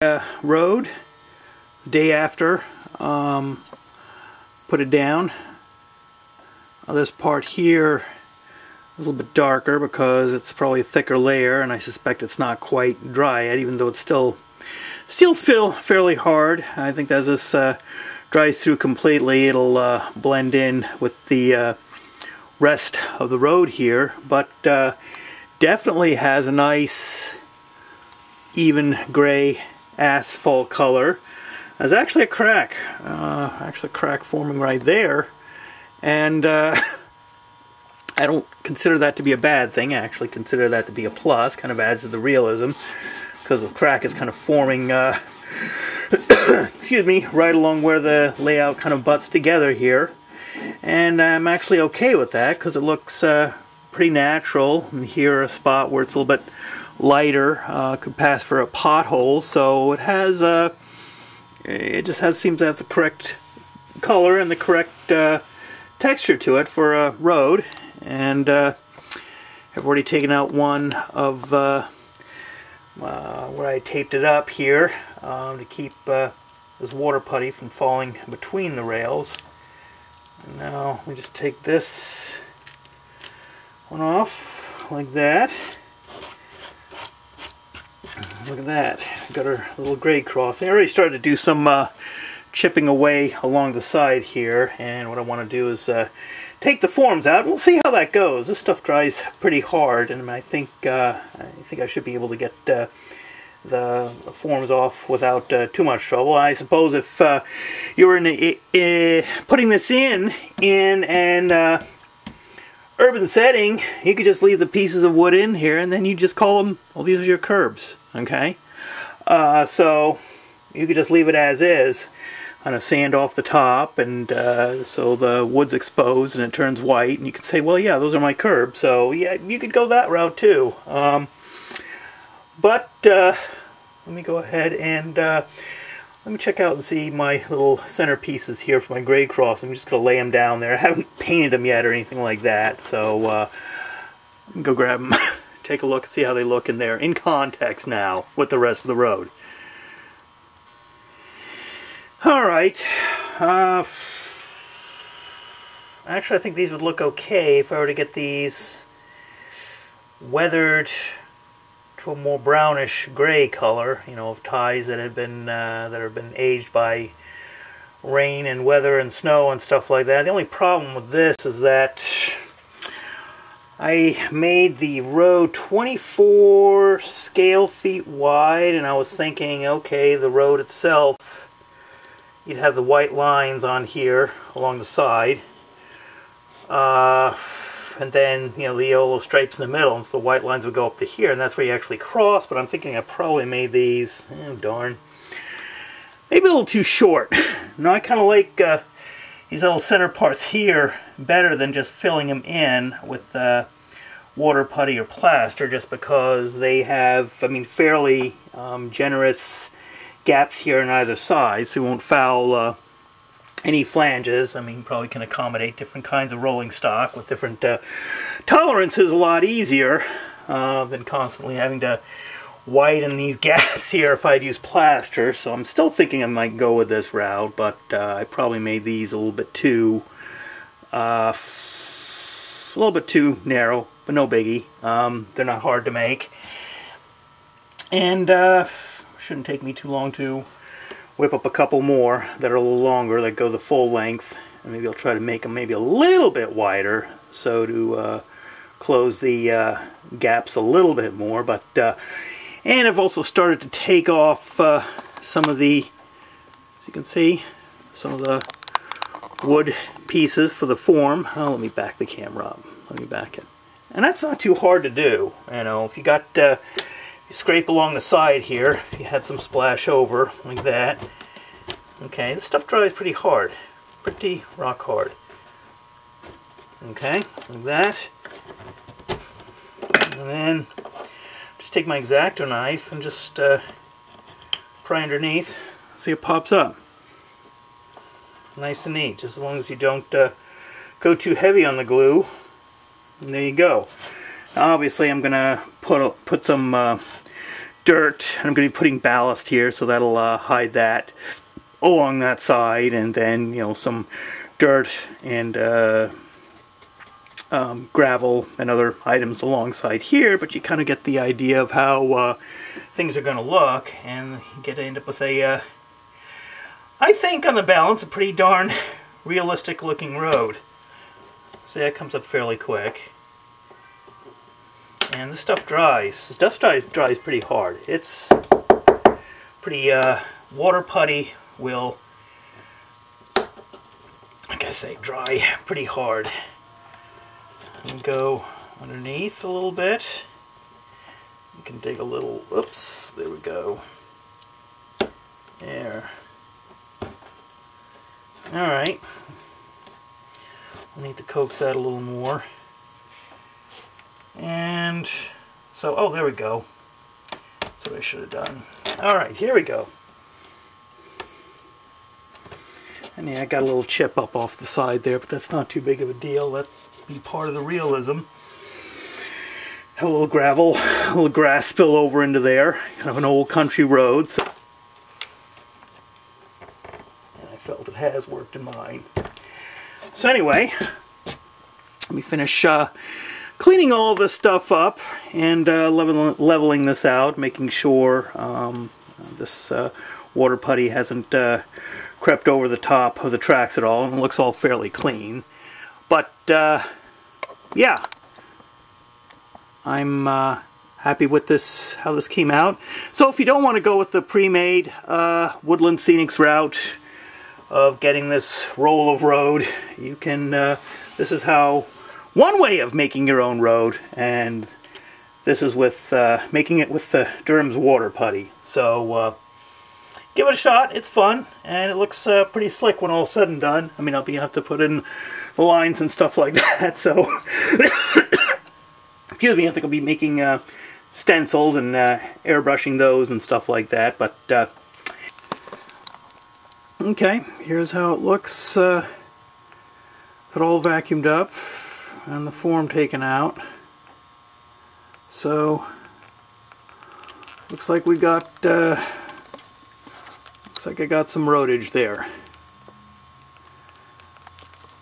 Road the day after, put it down. This part here a little bit darker because it's probably a thicker layer, and I suspect it's not quite dry yet, even though it's still feel fairly hard. I think as this dries through completely, it'll blend in with the rest of the road here, but definitely has a nice even gray asphalt color. There's actually a crack forming right there, and I don't consider that to be a bad thing. I actually consider that to be a plus. Kind of adds to the realism, because the crack is kind of forming excuse me, right along where the layout kind of butts together here, and I'm actually okay with that because it looks pretty natural. And here a spot where it's a little bit lighter, could pass for a pothole, so it has seems to have the correct color and the correct texture to it for a road. And I've already taken out one of where I taped it up here to keep this water putty from falling between the rails. And now let me just take this one off like that. Look at that. Got our little grade crossing. I already started to do some chipping away along the side here, and what I want to do is take the forms out. We'll see how that goes. This stuff dries pretty hard, and I think I should be able to get the forms off without too much trouble. I suppose if you were putting this in an urban setting, you could just leave the pieces of wood in here, and then you just call them, well, these are your curbs, okay? So you could just leave it as is, kind of sand off the top, and so the wood's exposed and it turns white, and you could say, well, yeah, those are my curbs. So yeah, you could go that route too. But let me go ahead and let me check out and see my little centerpieces here for my grade cross. I'm just going to lay them down there. I haven't painted them yet or anything like that, so go grab them, take a look, and see how they look in there, in context now with the rest of the road. Alright, actually I think these would look okay if I were to get these weathered to a more brownish gray color, you know, of ties that have been aged by rain and weather and snow and stuff like that. The only problem with this is that I made the road 24 scale feet wide, and I was thinking, okay, the road itself, you'd have the white lines on here along the side, and then, you know, the yellow stripes in the middle, and so the white lines would go up to here, and that's where you actually cross. But I'm thinking I probably made these, oh darn, maybe a little too short. Now I kind of like these little center parts here better than just filling them in with water putty or plaster, just because they have, I mean, fairly generous gaps here on either side, so you won't foul any flanges. I mean, probably can accommodate different kinds of rolling stock with different tolerances a lot easier than constantly having to widen these gaps here if I'd use plaster. So I'm still thinking I might go with this route, but I probably made these a little bit too narrow, but no biggie. They're not hard to make, and shouldn't take me too long to whip up a couple more that are a little longer, that go the full length, and maybe I'll try to make them maybe a little bit wider, so to close the gaps a little bit more. But and I've also started to take off some of the, as you can see, some of the wood pieces for the form. Oh, let me back the camera up. Let me back it. And that's not too hard to do. You know, if you got you scrape along the side here, you had some splash over like that. Okay, this stuff dries pretty hard, pretty rock hard. Okay, like that. And then just take my X-Acto knife and just pry underneath. See, it pops up. Nice and neat, just as long as you don't go too heavy on the glue. And there you go. Now, obviously, I'm gonna put some dirt, and I'm going to be putting ballast here, so that'll hide that along that side, and then, you know, some dirt and gravel and other items alongside here, but you kind of get the idea of how things are going to look, and you end up with a, I think on the balance, a pretty darn realistic looking road. See, that comes up fairly quick. And this stuff dries. This stuff dries pretty hard. It's pretty water putty, will, like I say, dry pretty hard. And go underneath a little bit. You can dig a little, oops, there we go. There. Alright. I'll need to coax that a little more. And so, oh, there we go. That's what I should have done. Alright, here we go. And yeah, I got a little chip up off the side there, but that's not too big of a deal. That'd be part of the realism. A little gravel, a little grass spill over into there. Kind of an old country road. So, and I felt it has worked in mine. So anyway, let me finish cleaning all of this stuff up and leveling this out, making sure this water putty hasn't crept over the top of the tracks at all, and it looks all fairly clean. But yeah, I'm happy with this, how this came out. So if you don't want to go with the pre-made Woodland Scenics route of getting this roll of road, you can, this is how, one way of making your own road, and this is with making it with the Durham's water putty. So give it a shot. It's fun, and it looks pretty slick when all's said and done. I mean, I'll have to put in the lines and stuff like that, so excuse me, I think I'll be making stencils and airbrushing those and stuff like that. But okay, here's how it looks. It all vacuumed up and the form taken out. So looks like we got looks like I got some roadage there.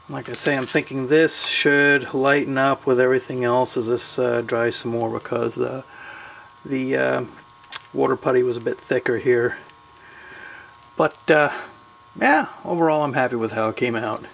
Like I say, I'm thinking this should lighten up with everything else as this dries some more, because the water putty was a bit thicker here. But yeah, overall I'm happy with how it came out.